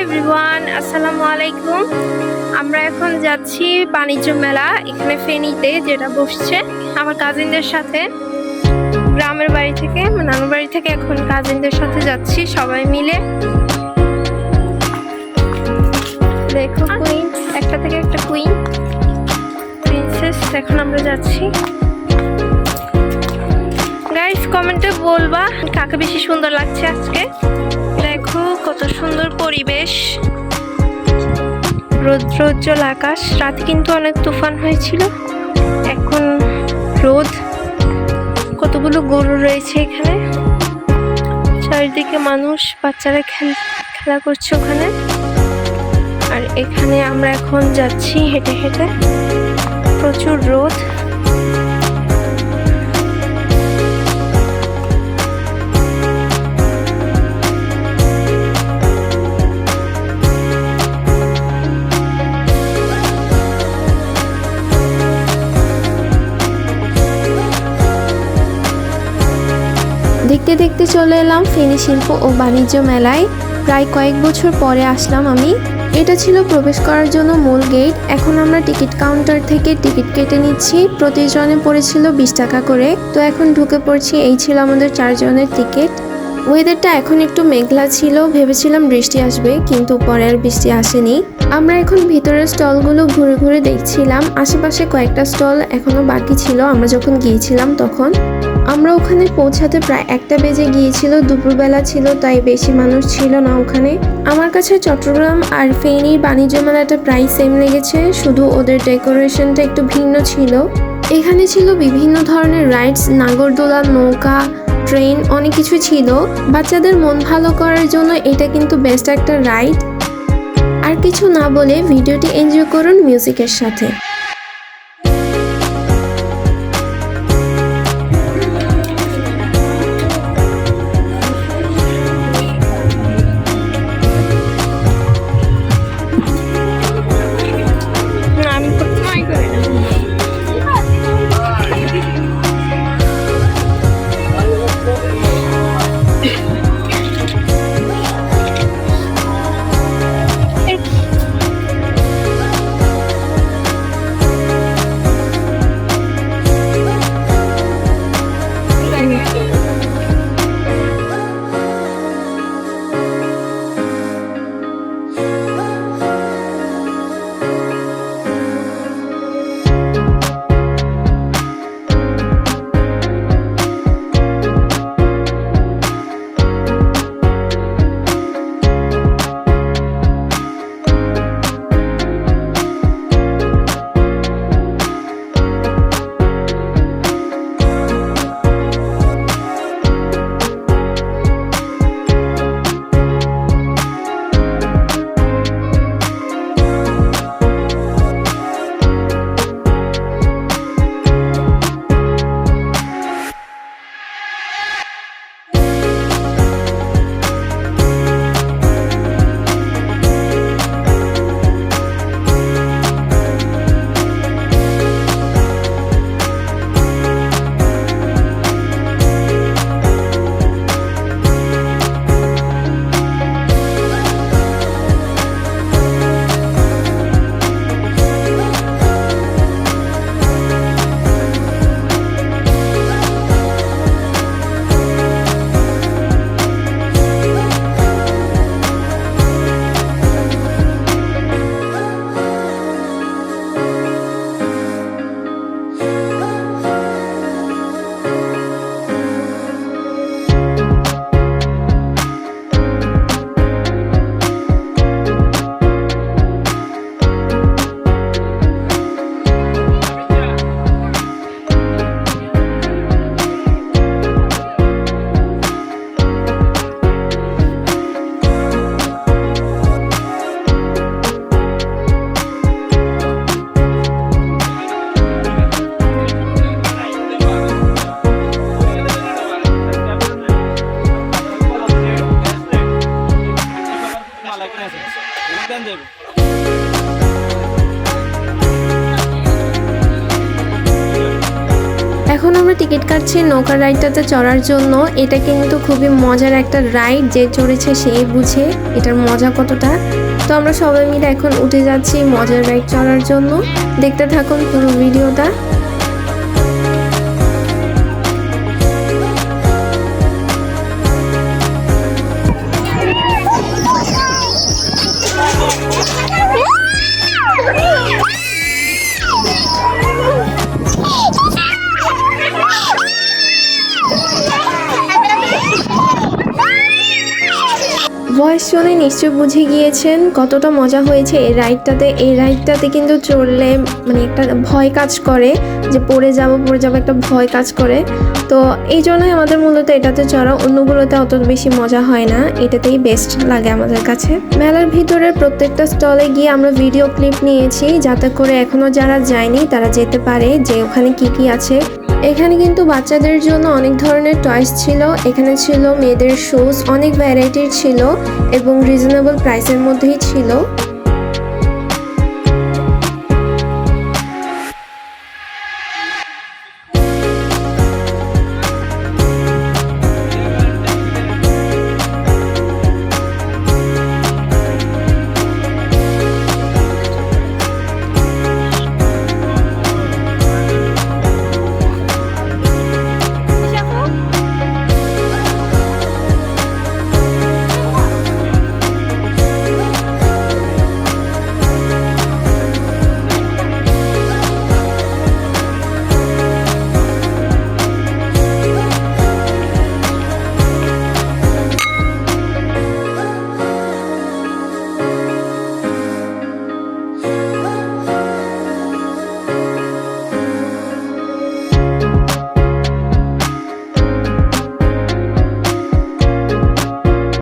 Everyone, আসসালামু আলাইকুম। আমরা এখন যাচ্ছি বাণিজ্য মেলা, এখানে ফেনীতে যেটা বসছে আমার কাজিনদের সাথে। গ্রামের বাড়ি থেকে, নানুর বাড়ি থেকে এখন কাজিনদের সাথে যাচ্ছি সবাই মিলে। দেখো কুইন, একটা থেকে একটা কুইন, প্রিন্সেস। এখন আমরা যাচ্ছি। গাইস, কমেন্টে বলবা কাকে বেশি সুন্দর লাগছে আজকে। দেখো কত সুন্দর পরিবেশ, রৌদ্রোজ্জ্বল আকাশ। রাতে কিন্তু অনেক তুফান হয়েছিল, এখন রোদ। কতগুলো গরু রয়েছে এখানে, চারিদিকে মানুষ, বাচ্চারা খেলা করছে ওখানে। আর এখানে আমরা এখন যাচ্ছি হেঁটে হেঁটে, প্রচুর রোদ। দেখতে দেখতে চলে এলাম ফেনী শিল্প ও বাণিজ্য মেলায়। প্রায় কয়েক বছর পরে আসলাম আমি। এটা ছিল প্রবেশ করার জন্য মূল গেট। এখন আমরা টিকিট কাউন্টার থেকে টিকিট কেটে নিচ্ছি। প্রতিজনে পড়েছিল 20 টাকা করে। তো এখন ঢুকে পড়ছি। এই ছিল আমাদের 4 জনের টিকিট। ওয়েদারটা এখন একটু মেঘলা ছিল, ভেবেছিলাম বৃষ্টি আসবে, কিন্তু পরে আর বৃষ্টি আসেনি। আমরা এখন ভিতরের স্টলগুলো ঘুরে ঘুরে দেখছিলাম। আশেপাশে কয়েকটা স্টল এখনো বাকি ছিল আমরা যখন গিয়েছিলাম তখন। আমরা ওখানে পৌঁছাতে প্রায় 1টা বেজে গিয়েছিল, দুপুরবেলা ছিল, তাই বেশি মানুষ ছিল না ওখানে। আমার কাছে চট্টগ্রাম আর ফেনীর বাণিজ্য মেলাটা প্রায় সেম লেগেছে, শুধু ওদের ডেকোরেশনটা একটু ভিন্ন ছিল। এখানে ছিল বিভিন্ন ধরনের রাইডস, নাগরদোলা, নৌকা, ট্রেন, অনেক কিছু ছিল। বাচ্চাদের মন ভালো করার জন্য এটা কিন্তু বেস্ট একটা রাইড। আর কিছু না বলে ভিডিওটি এনজয় করুন মিউজিকের সাথে। এখন আমরা টিকিট কাটছি নৌকা রাইডটাতে চড়ার জন্য। এটা কিন্তু খুবই মজার একটা রাইড, যে চড়েছে সেই বুঝে এটার মজা কতটা। তো আমরা সবাই মিলে এখন উঠে যাচ্ছি মজার রাইড চড়ার জন্য। দেখতে থাকুন পুরো ভিডিওটা। ভয়েস শুনে নিশ্চয় বুঝে গিয়েছেন কতটা মজা হয়েছে এই রাইডটাতে। এই রাইডটাতে কিন্তু চড়লে মানে একটা ভয় কাজ করে, যে পড়ে যাব একটা ভয় কাজ করে। তো এই জন্যই আমাদের মূলত এটাতে চড়া, অন্যগুলোতে অত বেশি মজা হয় না, এটাতেই বেস্ট লাগে আমাদের কাছে। মেলার ভিতরে প্রত্যেকটা স্টলে গিয়ে আমরা ভিডিও ক্লিপ নিয়েছি, যাতে করে এখনও যারা যায়নি তারা যেতে পারে যে ওখানে কি কি আছে। এখানে কিন্তু বাচ্চাদের জন্য অনেক ধরনের টয়স ছিল, এখানে ছিল মেয়েদের শুজ, অনেক ভ্যারাইটির ছিল এবং রিজনেবল প্রাইসের মধ্যেই ছিল।